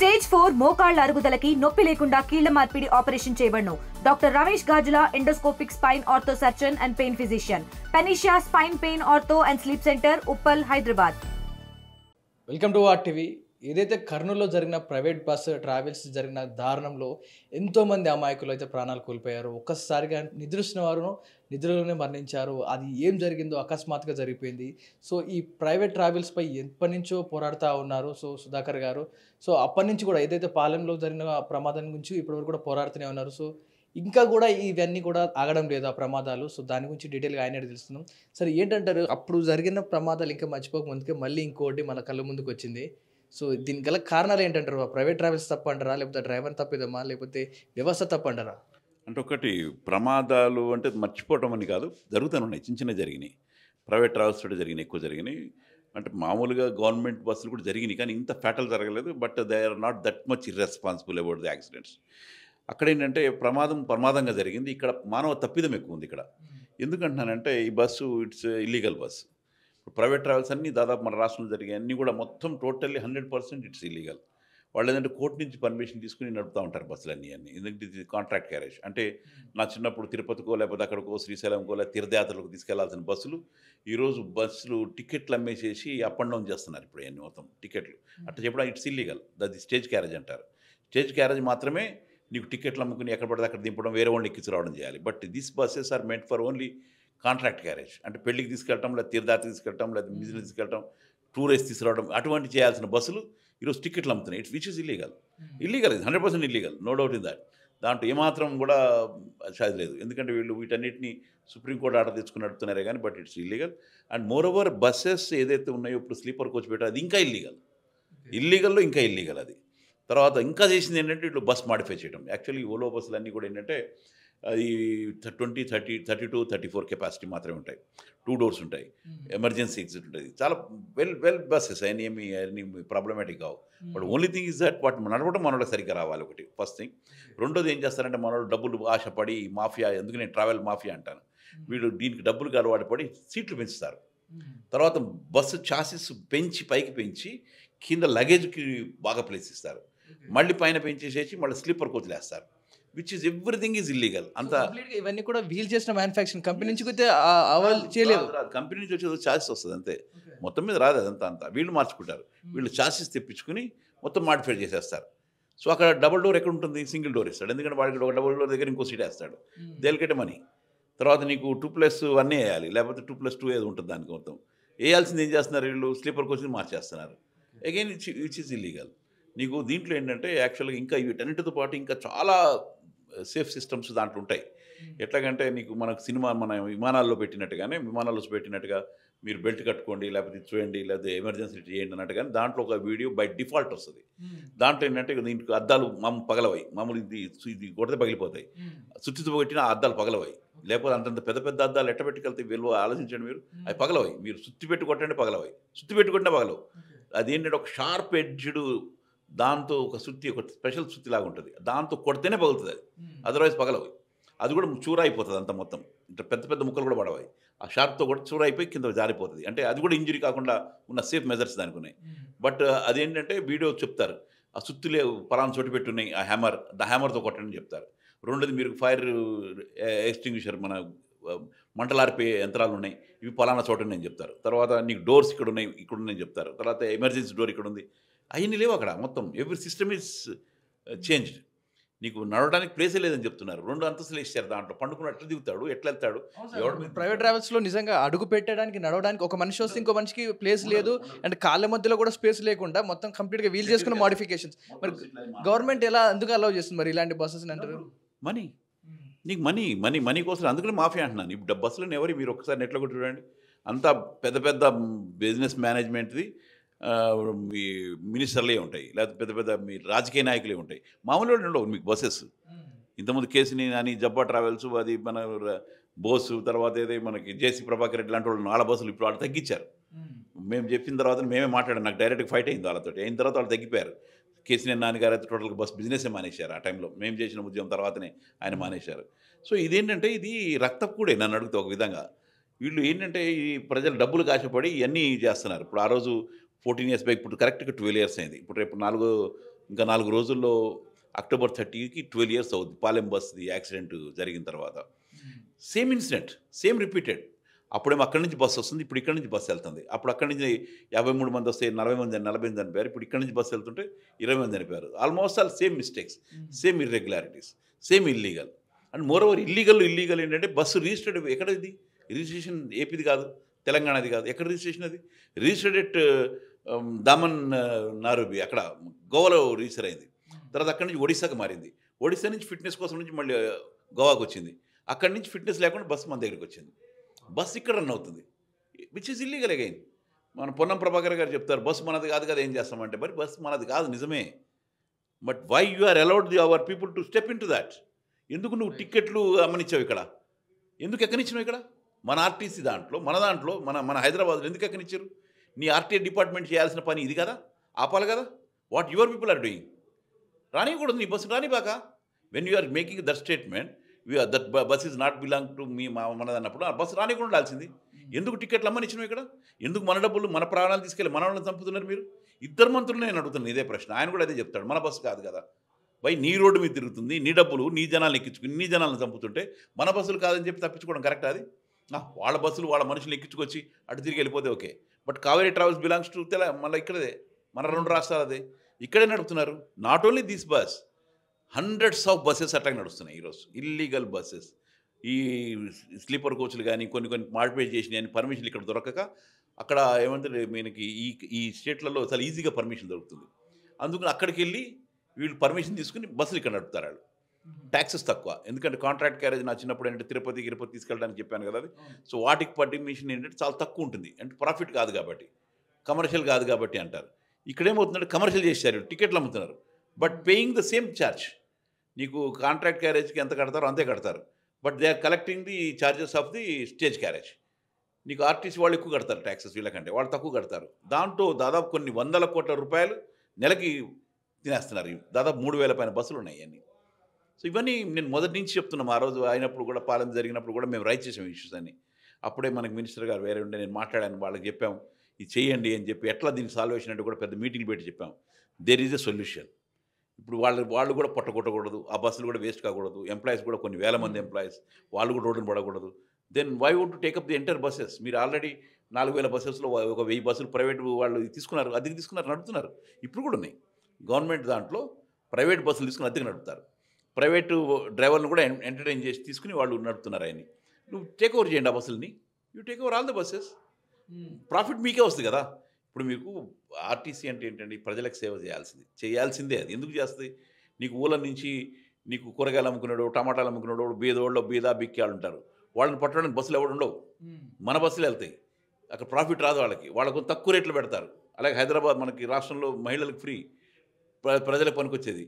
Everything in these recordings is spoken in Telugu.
స్టేజ్ 4 మోకాళ్ల అరుగుదలకి నొప్పి లేకుండా కీళ్ల మార్పిడి ఆపరేషన్ చేయబడును. Doctor Ramesh Gajula, endoscopic spine ortho surgeon and pain physician, Panacea spine pain ortho and sleep centre, Uppal, Hyderabad. Welcome to RTV. ఏదైతే కర్నూలులో జరిగిన ప్రైవేట్ బస్సు ట్రావెల్స్ జరిగిన దారుణంలో ఎంతోమంది అమాయకులు అయితే ప్రాణాలు కోల్పోయారు. ఒక్కసారిగా నిద్రిస్తున్న వారు నిద్రలోనే మరణించారు. అది ఏం జరిగిందో అకస్మాత్తుగా జరిగిపోయింది. సో ఈ ప్రైవేట్ ట్రావెల్స్పై ఎప్పటి నుంచో పోరాడుతూ ఉన్నారు సుధాకర్ గారు. సో అప్పటి నుంచి కూడా ఏదైతే పాలెంలో జరిగిన ప్రమాదం గురించి ఇప్పటివరకు కూడా పోరాడుతూనే ఉన్నారు. సో ఇంకా కూడా ఇవన్నీ కూడా ఆగడం లేదు ఆ ప్రమాదాలు. సో దాని గురించి డీటెయిల్గా ఆయన తెలుస్తున్నాం. సరే ఏంటంటారు, అప్పుడు జరిగిన ప్రమాదాలు ఇంకా మర్చిపోక ముందుకే మళ్ళీ ఇంకోటి మన కళ్ళ ముందుకు వచ్చింది. సో దీనికి గల కారణాలు ఏంటంటారు? ప్రైవేట్ ట్రావెల్స్ తప్పు అంటారా, లేకపోతే డ్రైవర్ తప్పిదమా, లేకపోతే వ్యవస్థ తప్పు అంటారా? అంటే ఒకటి ప్రమాదాలు అంటే మర్చిపోవటం అని కాదు, జరుగుతూనే ఉన్నాయి. చిన్న చిన్న జరిగినాయి, ప్రైవేట్ ట్రావెల్స్ కూడా జరిగినాయి, ఎక్కువ జరిగినాయి. అంటే మామూలుగా గవర్నమెంట్ బస్సులు కూడా జరిగినాయి, కానీ ఇంత ఫ్యాటల్ జరగలేదు. But they are not that much irresponsible about the accidents. అక్కడ ఏంటంటే ప్రమాదంగా జరిగింది. ఇక్కడ మానవ తప్పిదం ఎక్కువ ఉంది ఇక్కడ. ఎందుకంటున్నానంటే ఈ bus it's illegal bus. Private travels అన్నీ దాదాపు మన రాష్ట్రంలో జరిగాయి, అన్నీ కూడా మొత్తం టోటల్లీ 100% ఇట్స్ ఇల్లీగల్. వాళ్ళు ఏంటంటే కోర్టు నుంచి పర్మిషన్ తీసుకుని నడుపుతూ ఉంటారు బస్సులన్నీ. ఎందుకంటే ఇది కాంట్రాక్ట్ క్యారేజ్. అంటే నా చిన్నప్పుడు తిరుపతికో లేకపోతే అక్కడికో శ్రీశైలంకో లేకపోతే తీర్థయాత్రలకు తీసుకెళ్లాల్సిన బస్సులు ఈరోజు బస్సులు టికెట్లు అమ్మేసేసి అప్ అండ్ డౌన్ చేస్తున్నారు. ఇప్పుడు అన్ని మొత్తం టికెట్లు అట్లా చెప్పడం ఇట్స్ ఇల్లీగల్. అది స్టేజ్ క్యారేజ్ అంటారు. స్టేజ్ క్యారేజ్ మాత్రమే నీకు టికెట్లు అమ్ముకుని ఎక్కడ పడితే అక్కడ దింపడం, వేరే వాళ్ళని ఎక్కించి రావడం చేయాలి. But this buses are meant for only contract carriage. అంటే పెళ్లికి తీసుకెళ్ళటం, లేదా తీర్థయాత్ర తీసుకెళ్ళటం, లేదా బిజినెస్ తీసుకెళ్ళటం, టూరిస్ట్ తీసుకురావడం, అటువంటి చేయాల్సిన బస్సులు ఈరోజు టికెట్లు అమ్ముతున్నాయి. Which is illegal. ఇది 100% illegal, no doubt in that. దాంట్లో ఏమాత్రం కూడా సాధ్యం లేదు. ఎందుకంటే వీళ్ళు వీటన్నిటిని సుప్రీంకోర్టు ఆర్డర్ తెచ్చుకుని నడుపుతున్నారే కానీ, but it's illegal. And more over buses ఏదైతే ఉన్నాయో ఇప్పుడు స్లీపర్ కోచ్ పెట్టారు, అది ఇంకా ఇల్లీగల్లో ఇంకా ఇల్లీగల్ అది. తర్వాత ఇంకా చేసింది ఏంటంటే ఇట్లా బస్ మాడిఫై చేయడం. యాక్చువల్లీ ఓలో బస్సులు అన్నీ కూడా ఏంటంటే అది 20, 30, 32, 34 కెపాసిటీ మాత్రమే ఉంటాయి. 2 doors ఉంటాయి, ఎమర్జెన్సీ ఎగ్జిట్ ఉంటుంది. చాలా వెల్ బస్సెస్ అన్నీ ప్రాబ్లమాటిక్ కావు. But only thing is that వాటి నడవడం మనోళ్ళకి సరిగ్గా రావాలి, ఒకటి ఫస్ట్ థింగ్. రెండోది ఏం చేస్తారంటే మనోళ్ళు డబ్బులు ఆశపడి మాఫియా, ఎందుకు నేను ట్రావెల్ మాఫియా అంటాను, వీళ్ళు దీనికి డబ్బులు అలవాటు పడి సీట్లు పెంచుతారు. తర్వాత బస్సు చాసిస్ పైకి పెంచి కింద లగేజ్కి బాగా ప్లేస్ ఇస్తారు. మళ్ళీ పైన పెంచేసేసి మళ్ళీ స్లీపర్ కోచ్లు వేస్తారు. Which is everything is illegal. అంతా ఇవన్నీ కూడా వీల్ చేసిన మ్యానుఫ్యాక్చరింగ్ కంపెనీ నుంచి అయితే చేయలేదు. కంపెనీ నుంచి వచ్చేది చాసిస్ వస్తుంది అంతే, మొత్తం మీద రాదు. అంతా వీళ్ళు మార్చుకుంటారు. వీళ్ళు చాసిస్ తెప్పించుకుని మొత్తం మాడిఫై చేసేస్తారు. సో అక్కడ డబుల్ డోర్ ఎక్కడ ఉంటుంది, సింగిల్ డోర్ ఇస్తాడు. ఎందుకంటే వాడికి ఒక డబుల్ డోర్ దగ్గర ఇంకో సీట్ వేస్తాడు. They will get money. తర్వాత నీకు 2+1 వేయాలి, లేకపోతే 2+2 ఏది ఉంటుంది దానికి. మొత్తం వేయాల్సింది ఏం చేస్తున్నారు వీళ్ళు, స్లీపర్ కోచ్ని మార్చేస్తున్నారు. Again which is illegal. నీకు దీంట్లో ఏంటంటే యాక్చువల్గా ఇంకా వీటన్నిటితో పాటు ఇంకా చాలా సేఫ్ సిస్టమ్స్ దాంట్లో ఉంటాయి. ఎట్లాగంటే నీకు మనకు మన విమానాల్లో పెట్టినట్టుగా మీరు బెల్ట్ కట్టుకోండి, లేకపోతే చూడండి, లేకపోతే ఎమర్జెన్సీ చేయండి అన్నట్టుగా దాంట్లో ఒక వీడియో బై డిఫాల్ట్ వస్తుంది. దాంట్లో ఏంటంటే దీంట్లో అద్దాలు పగలవాయి, మామూలు ఇది కొడితే పగిలిపోతాయి. సుత్తితో పెట్టిన అద్దాలు పగలవాయి. లేకపోతే అంతంత పెద్ద అద్దాలు ఎట్ట పెట్టుకెళ్తే విలువ ఆలోచించండి మీరు. అవి పగలవాయి. మీరు సుత్తి పెట్టి కొట్టండి పగలవాయి, సుత్తి పెట్టుకుంటే పగలవు. అదేంటంటే ఒక షార్ప్ ఎడ్జ్డ్ దాంతో ఒక స్పెషల్ సుత్తి లాగా ఉంటుంది, దాంతో కొడితేనే పగులుతుంది. అది అదర్వైజ్ పగలవు. అది కూడా చూర అయిపోతుంది అంత మొత్తం. ఇట్లా పెద్ద ముక్కలు కూడా పడవాయి. ఆ షార్ప్తో కూడా చూర అయిపోయి కింద జారిపోతుంది. అంటే అది కూడా ఇంజరీ కాకుండా ఉన్న సేఫ్ మెజర్స్ దానికి ఉన్నాయి. బట్ అదేంటంటే వీడియో చెప్తారు, ఆ సుత్తులే పలానా చోటు పెట్టున్నాయి, ఆ హ్యామర్తో కొట్టండి చెప్తారు. రెండోది మీరు ఫైర్ ఎక్స్టింగ్విషర్, మన మంటలార్పే యంత్రాలు ఉన్నాయి, ఇవి పలానా చోట ఉన్నాయని చెప్తారు. తర్వాత నీకు డోర్స్ ఇక్కడ ఉన్నాయని చెప్తారు. తర్వాత ఎమర్జెన్సీ డోర్ ఇక్కడ ఉంది. అవన్నీ లేవు అక్కడ. మొత్తం ఎవ్రీ సిస్టమ్ ఈజ్ చేంజ్డ్. నీకు నడవడానికి ప్లేసే లేదని చెప్తున్నారు. 2 అంతస్తులు ఇస్తారు. దాంట్లో పండుకుని ఎట్లా దిగుతాడు, ఎట్లా వెళ్తాడు. ప్రైవేట్ ట్రావెల్స్లో నిజంగా అడుగు పెట్టడానికి, నడవడానికి ఒక మనిషి వస్తే ఇంకో మనిషికి ప్లేస్ లేదు. అండ్ కాళ్ళ మధ్యలో కూడా స్పేస్ లేకుండా మొత్తం కంప్లీట్గా వీల్ చేసుకున్న మోడిఫికేషన్స్. మరి గవర్నమెంట్ ఎందుకు అలౌ చేస్తుంది మరి ఇలాంటి బస్సెస్ అంటారు? మనీ, నీకు మనీ కోసం. అందుకని మాఫియా అంటున్నాను. ఇప్పుడు బస్సులను ఎవరు మీరు ఒక్కసారి నెట్లో కూడా చూడండి. అంతా పెద్ద బిజినెస్ మేనేజ్మెంట్ది మీ మినిస్టర్లే ఉంటాయి, లేకపోతే పెద్ద మీ రాజకీయ నాయకులే ఉంటాయి. మామూలు ఉండవు మీకు బస్సెస్. ఇంతకుముందు కేసీని అని జబ్బా ట్రావెల్స్, అది మన బోసు, తర్వాత ఏదో మనకి జేసీ ప్రభాకర్ రెడ్డి లాంటి వాళ్ళు 4 బస్సులు ఇప్పుడు వాళ్ళు తగ్గించారు. మేము చెప్పిన తర్వాత మేమే మాట్లాడాం, నాకు డైరెక్ట్గా ఫైట్ అయింది వాళ్ళతో. అయిన తర్వాత వాళ్ళు తగ్గిపోయారు. కేసీఆర్ నాన్నగారు అయితే టోటల్గా బస్ బిజినెసే మానేశారు. ఆ టైంలో మేము చేసిన ఉద్యమం తర్వాతనే ఆయన మానేశారు. సో ఇదేంటంటే ఇది రక్తప్పుడే నన్ను అడిగితే ఒక విధంగా. వీళ్ళు ఏంటంటే ఈ ప్రజలు డబ్బులు కాశపడి ఇవన్నీ చేస్తున్నారు. ఇప్పుడు ఆ రోజు 14 years బ్యాక్, ఇప్పుడు కరెక్ట్గా 12 years అయింది. ఇప్పుడు రేపు ఇంకా 4 రోజుల్లో అక్టోబర్ 30కి 12 years అవుతుంది పాలెం బస్ది యాక్సిడెంట్ జరిగిన తర్వాత. Same incident, same repeated. అప్పుడేమో అక్కడి నుంచి బస్సు వస్తుంది, ఇప్పుడు ఇక్కడి నుంచి బస్సు వెళ్తుంది. అప్పుడు అక్కడి నుంచి 53 మంది వస్తే 40 మంది 40 మంది చనిపోయారు. ఇప్పుడు ఇక్కడి నుంచి బస్సు వెళ్తుంటే 20 మంది చనిపోయారు. Almost all same mistakes, same irregularities, same illegal. And more over illegal ఏంటంటే బస్సు రిజిస్టర్డ్ ఎక్కడ ఇది? రిజిస్ట్రేషన్ ఏపీది కాదు, తెలంగాణది కాదు. ఎక్కడ రిజిస్ట్రేషన్ అది? రిజిస్టర్డ్ ఎట్ దామన్ నారుబి, అక్కడ గోవాలో రిజిస్టర్ అయింది. తర్వాత అక్కడి నుంచి ఒడిశాకి మారింది. ఒడిశా నుంచి ఫిట్నెస్ కోసం నుంచి మళ్ళీ గోవాకి వచ్చింది. అక్కడి నుంచి ఫిట్నెస్ లేకుండా బస్సు మన దగ్గరికి వచ్చింది. బస్సు ఇక్కడ రన్ అవుతుంది, విచ్ ఈజ్ ఇల్లీగల్ అగైన్. మన పొన్నం ప్రభాకర్ గారు చెప్తారు బస్సు మనది కాదు కదా, ఏం చేస్తామంటే మరి బస్సు మనది కాదు నిజమే. But why you are allowed our people to step in to that? ఎందుకు నువ్వు టిక్కెట్లు అమ్మనిచ్చావు ఇక్కడ? ఎందుకు ఎక్కనిచ్చినావు ఇక్కడ? మన ఆర్టీసీ దాంట్లో మన హైదరాబాద్లో ఎందుకు ఎక్కనిచ్చారు? నీ ఆర్టీఏ డిపార్ట్మెంట్ చేయాల్సిన పని ఇది కదా, ఆపాలి కదా. What your people are doing? రానికూడదు, నీ బస్సు రానిబాక. When you are making that statement, that bus is not belong to me మనది అన్నప్పుడు ఆ బస్సు రానికుండా ఉండాల్సింది. ఎందుకు టికెట్లు అమ్మనిచ్చినావు ఇక్కడ? ఎందుకు మన డబ్బులు మన ప్రాణాలు తీసుకెళ్ళి మన వాళ్ళని చంపుతున్నారు మీరు? ఇద్దరు మంత్రులు నేను అడుగుతున్నాను ఇదే ప్రశ్న. ఆయన కూడా అదే చెప్తాడు, మన బస్సు కాదు కదా బై, నీ రోడ్డు మీద తిరుగుతుంది, నీ డబ్బులు నీ జనాలను ఎక్కించుకుని నీ జనాలను చంపుతుంటే మన బస్సులు కాదని చెప్పి తప్పించుకోవడం కరెక్ట్? అది వాళ్ళ బస్సులు వాళ్ళ మనుషులు ఎక్కించుకొచ్చి అటు తిరిగి వెళ్ళిపోతే okay. But Kaveri travels belongs to మళ్ళీ ఇక్కడే మన 2 రాష్ట్రాలు అదే ఇక్కడే నడుపుతున్నారు. Not only this bus, hundreds of buses అట్లా నడుస్తున్నాయి ఈరోజు, ఇల్లీగల్ బస్సెస్. ఈ స్లీపర్ కోచ్లు కానీ కొన్ని మాడిఫై చేసినాయని పర్మిషన్ ఇక్కడ దొరకక అక్కడ ఏమంటారు మనకి ఈ స్టేట్లలో చాలా ఈజీగా పర్మిషన్ దొరుకుతుంది. అందుకని అక్కడికి వెళ్ళి వీళ్ళు పర్మిషన్ తీసుకుని బస్సులు ఇక్కడ నడుపుతారు. వాళ్ళు ట్యాక్సెస్ తక్కువ, ఎందుకంటే కాంట్రాక్ట్ క్యారేజ్ నా చిన్నప్పుడు ఏంటంటే తిరుపతి తీసుకెళ్ళడానికి చెప్పాను కదా అది. సో వాటికి పర్మిషన్ ఏంటంటే చాలా తక్కువ ఉంటుంది, అంటే ప్రాఫిట్ కాదు కాబట్టి, కమర్షియల్ కాదు కాబట్టి అంటారు. ఇక్కడేమవుతుందంటే కమర్షియల్ చేశారు, టికెట్లు అమ్ముతున్నారు, but paying the same charge. నీకు కాంట్రాక్ట్ క్యారేజ్కి ఎంత కడతారో అంతే కడతారు, but they are collecting the charges of the stage carriage. నీకు ఆర్టీసీ వాళ్ళు ఎక్కువ కడతారు ట్యాక్సెస్, వీళ్ళకంటే వాళ్ళు తక్కువ కడతారు. దాంట్లో దాదాపు కొన్ని 100 కోట్ల రూపాయలు నెలకి తినేస్తున్నారు. దాదాపు 3000 పైన బస్సులు ఉన్నాయి అన్నీ. సో ఇవన్నీ నేను మొదటి నుంచి చెప్తున్నాం. ఆ రోజు అయినప్పుడు కూడా పాలన జరిగినప్పుడు కూడా మేము రైట్ చేసాం ఇష్యూస్ అన్ని. అప్పుడే మనకి మినిస్టర్ గారు వేరే ఉండే, నేను మాట్లాడాను, వాళ్ళకి చెప్పాము ఇది చేయండి అని చెప్పి, ఎట్లా దీనికి సాల్వేషన్ అంటే కూడా పెద్ద మీటింగ్ పెట్టి చెప్పాము. There is a solution. ఇప్పుడు వాళ్ళు కూడా పొట్టగొట్టకూడదు, ఆ బస్సులు కూడా వేస్ట్ కాకూడదు, ఎంప్లాయీస్ కూడా కొన్ని వేల మంది ఎంప్లాయీస్ వాళ్ళు కూడా రోడ్డును పడకూడదు. Then why would to take up the entire buses? మీరు ఆల్రెడీ 4000 బస్సెస్లో ఒక 1000 బస్సులు ప్రైవేట్ వాళ్ళు తీసుకున్నారు, అద్దెకి తీసుకున్నారు, నడుపుతున్నారు. ఇప్పుడు కూడా ఉన్నాయి. గవర్నమెంట్ దాంట్లో ప్రైవేట్ బస్సులు తీసుకుని అద్దెకి నడుపుతారు. ప్రైవేటు డ్రైవర్లను కూడా ఎంటర్టైన్ చేసి తీసుకుని వాళ్ళు నడుపుతున్నారు. ఆయన్ని నువ్వు టేక్ ఓవర్ చేయండి ఆ బస్సులని, you take over all the buses, profit మీకే వస్తుంది కదా. ఇప్పుడు మీకు ఆర్టీసీ అంటే ఏంటండి, ప్రజలకు సేవ చేయాల్సిందే. అది ఎందుకు చేస్తుంది? నీకు ఊళ్ళ నుంచి నీకు కూరగాయలు అమ్ముకున్నాడు, టమాటాలు అమ్ముకున్నాడు, బీదా బిక్కాలు ఉంటారు, వాళ్ళని పట్టడానికి బస్సులు ఎవరు ఉండవు, మన బస్సులు వెళ్తాయి. అక్కడ ప్రాఫిట్ రాదు వాళ్ళకి, వాళ్ళకు తక్కువ రేట్లు పెడతారు. అలాగే హైదరాబాద్ మనకి రాష్ట్రంలో మహిళలకు ఫ్రీ, ప్రజలకు పనికొచ్చేది.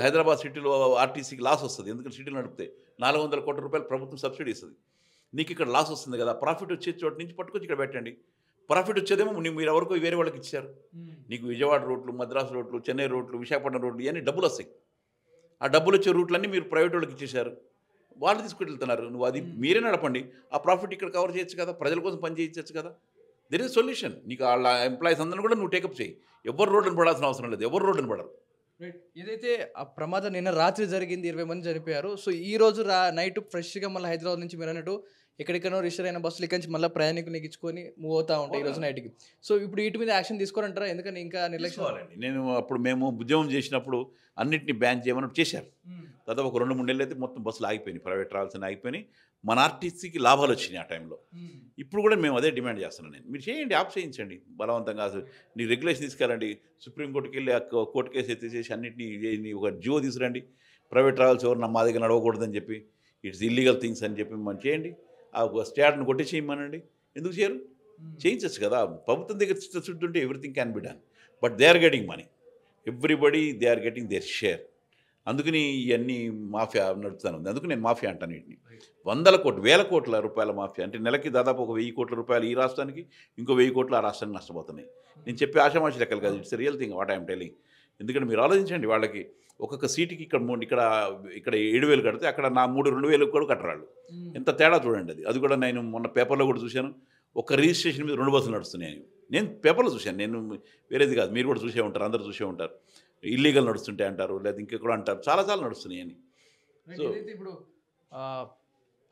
హైదరాబాద్ సిటీలో ఆర్టీసీకి లాస్ వస్తుంది, ఎందుకంటే సిటీలో నడిపితే 400 కోట్ల రూపాయలు ప్రభుత్వం సబ్సిడీ ఇస్తుంది. నీకు ఇక్కడ లాస్ వస్తుంది కదా, ప్రాఫిట్ వచ్చే చోటు నుంచి పట్టుకొచ్చి ఇక్కడ పెట్టండి. ప్రాఫిట్ వచ్చేదేమో మీరు ఎవరికో వేరే వాళ్ళకి ఇచ్చారు. నీకు విజయవాడ రోడ్లు, మద్రాసు రోడ్లు, చెన్నై రోడ్లు, విశాఖపట్నం రోడ్లు ఇవన్నీ డబ్బులు వస్తాయి. ఆ డబ్బులు వచ్చే రూట్లన్నీ మీరు ప్రైవేట్ వాళ్ళకి ఇచ్చేశారు, వాళ్ళు తీసుకెళ్తున్నారు. నువ్వు అది మీరే నడపండి, ఆ ప్రాఫిట్ ఇక్కడ కవర్ చేయొచ్చు కదా, ప్రజల కోసం పని చేయించచ్చు కదా. There is solution. నీకు వాళ్ళ ఎంప్లాయీస్ అందరిని కూడా నువ్వు టేకప్ చేయి. ఎవరు రోడ్డును పడాల్సిన అవసరం లేదు, ఎవరు రోడ్డును పడరు. రైట్. ఏదైతే ఆ ప్రమాదం నిన్న రాత్రి జరిగింది, 20 మంది చనిపోయారు. సో ఈ రోజు నైట్ ఫ్రెష్గా మళ్ళీ హైదరాబాద్ నుంచి మీరు అన్నట్టు ఎక్కడికైనా రిజిస్టర్ అయిన బస్సులు ఇక్కడి నుంచి మళ్ళీ ప్రయాణికులు ఎక్కించుకొని మూవ్ అవుతూ ఉంటాయి ఈ రోజు నైట్కి. సో ఇప్పుడు వీటి మీద యాక్షన్ తీసుకోరంటారా? ఎందుకని ఇంకా నిర్లక్ష్యం? నేను అప్పుడు మేము ఉద్యమం చేసినప్పుడు అన్నింటినీ బ్యాన్ చేయమని చేశారు. దాదాపు ఒక 2-3 నెలలు అయితే మొత్తం బస్సులు ఆగిపోయినాయి, ప్రైవేట్ ట్రావెల్స్ అని ఆగిపోయినాయి. మన ఆర్టీసీకి లాభాలు వచ్చినాయి ఆ టైంలో. ఇప్పుడు కూడా మేము అదే డిమాండ్ చేస్తున్నాను. నేను మీరు చేయండి, ఆఫ్ చేయించండి బలవంతంగా. నీ రెగ్యులేషన్ తీసుకెళ్ళండి, సుప్రీంకోర్టుకి వెళ్ళి కోర్టు కేసు ఎత్తేసేసి అన్నింటినీ ఒక జియో తీసుకురండి. ప్రైవేట్ ట్రావెల్స్ ఎవరు మా దగ్గర నడవకూడదని చెప్పి, ఇట్స్ ఇల్లీగల్ థింగ్స్ అని చెప్పి మనం చేయండి. ఆ స్టాట్ను కొట్టి చేయమనండి. ఎందుకు చేయరు? చేయించచ్చు కదా. ప్రభుత్వం దగ్గర చిత్తశుద్ధి everything can be done. But they are getting money, everybody they are getting their share. అందుకని ఇవన్నీ మాఫియా నడుపుతాను. అందుకు నేను మాఫియా అంటాను వీటిని. 100 కోట్లు 1000 కోట్ల రూపాయల మాఫియా అంటే నెలకి దాదాపు ఒక 1000 కోట్ల రూపాయలు ఈ రాష్ట్రానికి, ఇంకో 1000 కోట్లు ఆ రాష్ట్రానికి నష్టపోతున్నాయి. నేను చెప్పే ఆషామాషి లెక్కలు కాదు, it's real thing what I'm telling. ఎందుకంటే మీరు ఆలోచించండి, వాళ్ళకి ఒక్కొక్క సీటుకి ఇక్కడ 7,000 కడితే అక్కడ 2,000 కూడా కట్టరాళ్ళు. ఎంత తేడా చూడండి. అది కూడా నేను మొన్న పేపర్లో కూడా చూశాను. ఒక రిజిస్ట్రేషన్ మీద 2 బస్సులు నడుస్తున్నాయి. నేను పేపర్లో చూశాను, నేను వేరేది కాదు, మీరు కూడా చూసే ఉంటారు, అందరూ చూసే ఉంటారు. ఇల్లీగల్ నడుస్తుంటాయి అంటారు, లేదా ఇంకెక్కడ అంటారు, చాలా నడుస్తున్నాయి అని. సో ఇప్పుడు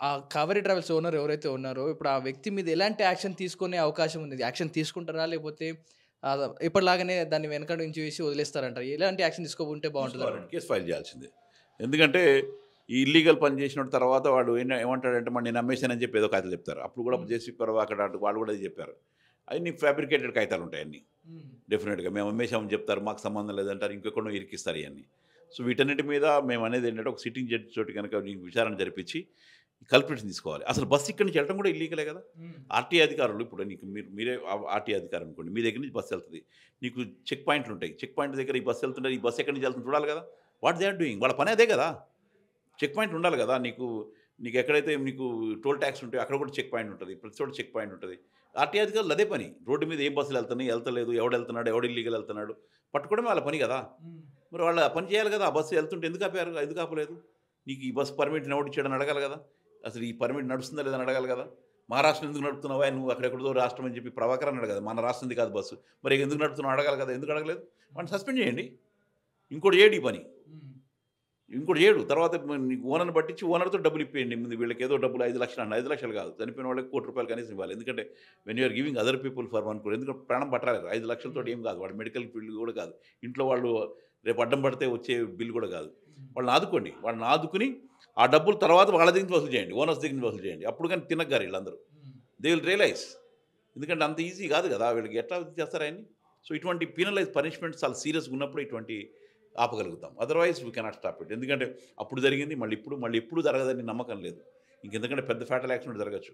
ఆ కావేరీ ట్రావెల్స్ ఓనర్ ఎవరైతే ఉన్నారో ఇప్పుడు ఆ వ్యక్తి మీద ఎలాంటి యాక్షన్ తీసుకునే అవకాశం ఉంది? యాక్షన్ తీసుకుంటారా, లేకపోతే ఇప్పటిలాగానే దాన్ని వెనక నుంచి వేసి వదిలేస్తారంటారు? ఎలాంటి యాక్షన్ తీసుకోకుంటే బాగుంటుంది? కేసు ఫైల్ చేయాల్సిందే. ఎందుకంటే ఈ ఇల్లీగల్ పని చేసిన తర్వాత వాడు ఏమంటాడంటే మరి నేను అమ్మేశానని చెప్పి ఏదో కాగితాలు చెప్తారు. అప్పుడు కూడా జేసీ పర్వ అక్కడ వాళ్ళు కూడా చెప్పారు. అన్ని ఫ్యాబ్రికేటెడ్ కాగితాలు ఉంటాయి అన్నీ. డెఫినెట్గా మేము అమ్మేశామని చెప్తారు, మాకు సంబంధం లేదంటారు, ఇంకెక్కడో ఇరికిస్తారు ఇవన్నీ. సో వీటన్నిటి మీద మేము అనేది ఏంటంటే ఒక సిట్టింగ్ జడ్జి తోటి కనుక విచారణ జరిపించి కల్పిటేషన్ తీసుకోవాలి. అసలు బస్సు ఇక్కడి నుంచి వెళ్ళడం కూడా ఇల్లీగలే కదా. ఆర్టీ అధికారులు ఇప్పుడు నీకు మీరే ఆర్టీ అధికారం అనుకోండి, మీ దగ్గర నుంచి బస్సు వెళ్తుంది, నీకు చెక్ పాయింట్లు ఉంటాయి. చెక్ పాయింట్ దగ్గర ఈ బస్సు వెళ్తుంటే ఈ బస్సు ఎక్కడి నుంచి వెళ్తుంది చూడాలి కదా. వాట్ దే ఆర్ డూయింగ్, వాళ్ళ పని అదే కదా. చెక్ పాయింట్ ఉండాలి కదా. నీకు ఎక్కడైతే నీకు టోల్ ట్యాక్స్ ఉంటాయో అక్కడ కూడా చెక్ పాయింట్ ఉంటుంది, ప్రతి చోట చెక్ పాయింట్ ఉంటుంది. ఆర్టీ అధికారులు అదే పని. రోడ్డు మీద ఏ బస్సులు వెళ్తున్నాయి, వెళ్తలేదు, ఎవడు వెళ్తున్నాడు, ఎవడు ఇల్లీగల్ వెళ్తున్నాడు పట్టుకోవడమే వాళ్ళ పని కదా. మరి వాళ్ళు ఆ పని చేయాలి కదా. ఆ బస్సు వెళ్తుంటే ఎందుకు ఆపారు, ఎందుకు ఆపలేదు? నీకు ఈ బస్సు పర్మిట్ ఎవడు ఇచ్చాడని అడగాలి కదా. అసలు ఈ పర్మిట్ నడుస్తుందా లేదని అడగాలి కదా. మహారాష్ట్రం ఎందుకు నడుపుతున్నావా నువ్వు, అక్కడెక్కడో రాష్ట్రం అని చెప్పి ప్రభాకర్ అన్నాడు కదా, మన రాష్ట్రంది కాదు బస్సు, మరి ఎందుకు నడుపుతున్నావు అడగాలి కదా. ఎందుకు అడగలేదు? వాడిని సస్పెండ్ చేయండి. ఇంకోటి ఏడు ఈ పని, ఇంకోటి ఏడు. తర్వాత నీకు ఓనర్ని పట్టించి ఓనర్తో డబ్బులు ఇప్పేయండి. వీళ్ళకి ఏదో డబ్బులు 5 లక్షలు అన్న, 5 లక్షలు కాదు, చనిపోయిన వాళ్ళకి ₹1,00,000 కనీసం ఇవ్వాలి. ఎందుకంటే when you're giving other people for 1 crore, ఎందుకంటే ప్రాణం పట్టాలి. 5 లక్షలతో ఏం కాదు. వాడు మెడికల్ ఫీల్డ్ కూడా కాదు, ఇంట్లో వాళ్ళు రేపు అడ్డం పడితే వచ్చే బిల్ కూడా కాదు. వాళ్ళని ఆదుకోండి. వాళ్ళని ఆదుకుని ఆ డబ్బులు తర్వాత వాళ్ళ దగ్గర వసూలు చేయండి, ఓనర్స్ దగ్గర వసూలు చేయండి. అప్పుడు కానీ తినగారు వీళ్ళందరూ, దే విల్ రియలైజ్. ఎందుకంటే అంత ఈజీ కాదు కదా, వీళ్ళకి ఎట్లా చేస్తారు ఆయన్ని. సో ఇటువంటి పీనలైజ్ పనిష్మెంట్స్ చాలా సీరియస్గా ఉన్నప్పుడు ఇటువంటి ఆపగలుగుతాం. Otherwise we cannot stop it. ఎందుకంటే అప్పుడు జరిగింది, మళ్ళీ ఎప్పుడు జరగదని నమ్మకం లేదు. ఇంకెందుకంటే పెద్ద ఫ్యాటల్ యాక్సిడెంట్ జరగచ్చు.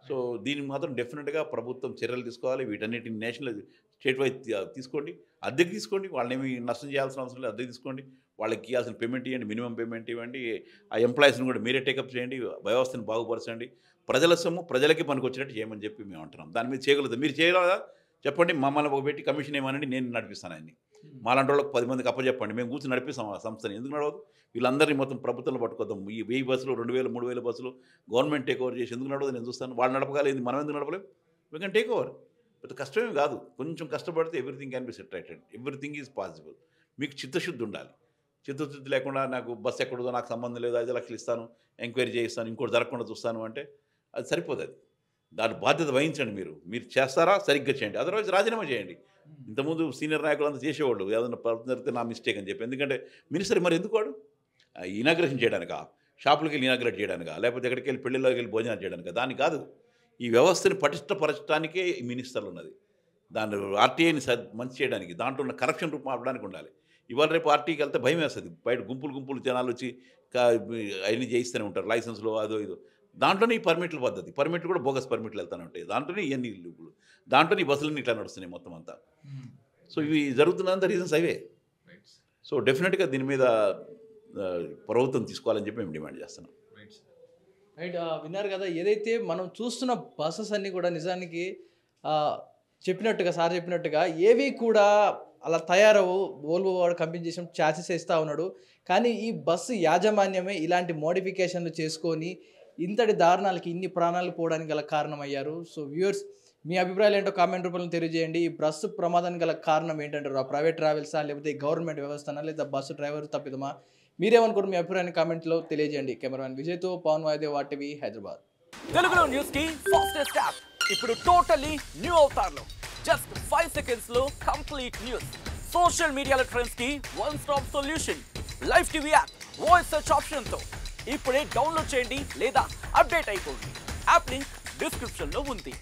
సో దీనికి మాత్రం డెఫినెట్గా ప్రభుత్వం చర్యలు తీసుకోవాలి. వీటన్నిటిని నేషనల్ స్టేట్ వైజ్ తీసుకోండి, అద్దెకి తీసుకోండి. వాళ్ళనేమి నష్టం చేయాల్సిన అవసరం లేదు, అద్దెకి తీసుకోండి. వాళ్ళకి ఇవ్వాల్సిన పేమెంట్ ఇవ్వండి, మినిమం పేమెంట్ ఇవ్వండి. ఆ ఎంప్లాయీస్ని కూడా మీరే టేకప్ చేయండి, వ్యవస్థను బాగుపరచండి. ప్రజల సొమ్ము ప్రజలకి పనికి వచ్చినట్టు చేయమని చెప్పి మేము అంటున్నాం. దాని మీద చేయగలుగుతాం. మీరు చేయగలరా చెప్పండి, మమ్మల్ని ఒక పెట్టి కమిషన్ ఏమనండి, నేను నడిపిస్తాను ఆయన్ని. మాలాంటి వాళ్ళకి 10 మందికి అప్పచెప్పండి, మేము కూర్చొని నడిపిస్తాం ఆ సంస్థని. ఎందుకు నడవదు? వీళ్ళందరినీ మొత్తం ప్రభుత్వంలో పట్టుకోద్దాం. ఈ 1000 బస్సులు, 2000, 3000 బస్సులు గవర్నమెంట్ టేక్ ఓవర్ చేసి ఎందుకు నడవదు నేను చూస్తాను. వాళ్ళు నడపగలేదు, మనం ఎందుకు నడపలేము? We can take over. పెద్ద కష్టమే కాదు, కొంచెం కష్టపడితే everything can be settled, everything is possible. మీకు చిత్తశుద్ధి ఉండాలి. చిత్తశుద్ధి లేకుండా నాకు బస్సు ఎక్కడదో నాకు సంబంధం లేదు, 5 లక్షలు ఇస్తాను, ఎంక్వైరీ చేయిస్తాను, ఇంకోటి జరగకుండా చూస్తాను అంటే అది సరిపోతుంది. దాని బాధ్యత వహించండి. మీరు చేస్తారా సరిగ్గా చేయండి, అదర్వైజ్ రాజీనామా చేయండి. ఇంతకుముందు సీనియర్ నాయకులు అంతా చేసేవాళ్ళు, ఏదైనా జరిగితే నా మిస్టేక్ అని చెప్పి. ఎందుకంటే మినిస్టర్ మరి ఎందుకు వాడు ఇనాగ్రేషన్ చేయడానికా, షాపులకి వెళ్ళి ఇనాగ్రేట్ చేయడానికా, లేకపోతే ఎక్కడికి వెళ్ళి పెళ్ళిళ్ళకి వెళ్ళి భోజనాలు చేయడానికా? దాని కాదు. ఈ వ్యవస్థని పటిష్టపరచడానికే ఈ మినిస్టర్లు ఉన్నది. దాన్ని ఆర్టీఐని మంచి చేయడానికి, దాంట్లో ఉన్న కరప్షన్ రూపం ఆపడానికి ఉండాలి. ఇవాళ రేపు ఆర్టీకి వెళ్తే భయం వేస్తుంది. బయట గుంపులు జనాలు వచ్చి అవన్నీ చేయిస్తూనే ఉంటారు, లైసెన్స్లో అదో ఇదో. దాంట్లోనే ఈ పర్మిట్ల పద్ధతి, పర్మిట్లు కూడా బోగస్ పర్మిట్లు వెళ్తూనే ఉంటాయి. దాంట్లోనే ఇవన్నీ దాంట్లోనే ఈ బస్సులన్నీ ఇట్లా నడుస్తున్నాయి మొత్తం అంతా. సో ఇవి జరుగుతున్నంత రీజన్స్ అవే. సో డెఫినెట్గా దీని మీద ప్రభుత్వం తీసుకోవాలని చెప్పి మేము డిమాండ్ చేస్తున్నాం. రైట్, విన్నారు కదా. ఏదైతే మనం చూస్తున్న బస్సెస్ అన్నీ కూడా నిజానికి సార్ చెప్పినట్టుగా ఏవి కూడా అలా తయారవు. వోల్వో వాడు కంపెనీ చేసిన చాసెస్ ఇస్తూ ఉన్నాడు, కానీ ఈ బస్సు యాజమాన్యమే ఇలాంటి మోడిఫికేషన్లు చేసుకొని ఇంతటి దారుణాలకి, ఇన్ని ప్రాణాలు పోవడానికి గల కారణమయ్యారు. సో వ్యూవర్స్, మీ అభిప్రాయాలు ఏంటో కామెంట్ రూపంలో తెలియజేయండి. ఈ బస్సు ప్రమాదానికి గల కారణం ఏంటంటారు? ఆ ప్రైవేట్ ట్రావెల్సా, లేకపోతే గవర్నమెంట్ వ్యవస్థనా, లేదా బస్సు డ్రైవర్ తప్పిదమా? మీరేమనుకోరు? మీ అభిప్రాయాన్ని కామెంట్లో తెలియజేయండి. కెమెరామెన్ విజయ్తో పవన్ వాయిదేవ్, RTV హైదరాబాద్. తెలుగులో న్యూస్ కి ఫాస్టెస్ట్ యాప్ ఇప్పుడు టోటల్లీ న్యూ అవతార్లో. జస్ట్ 5 seconds లో కంప్లీట్ న్యూస్, సోషల్ మీడియాలో ట్రెండ్స్ కి one stop solution, live TV app, voice search option తో ఇప్పుడే డౌన్లోడ్ చేయండి లేదా అప్డేట్ అయిపోండి. యాప్ లింక్ డిస్క్రిప్షన్ లో ఉంది.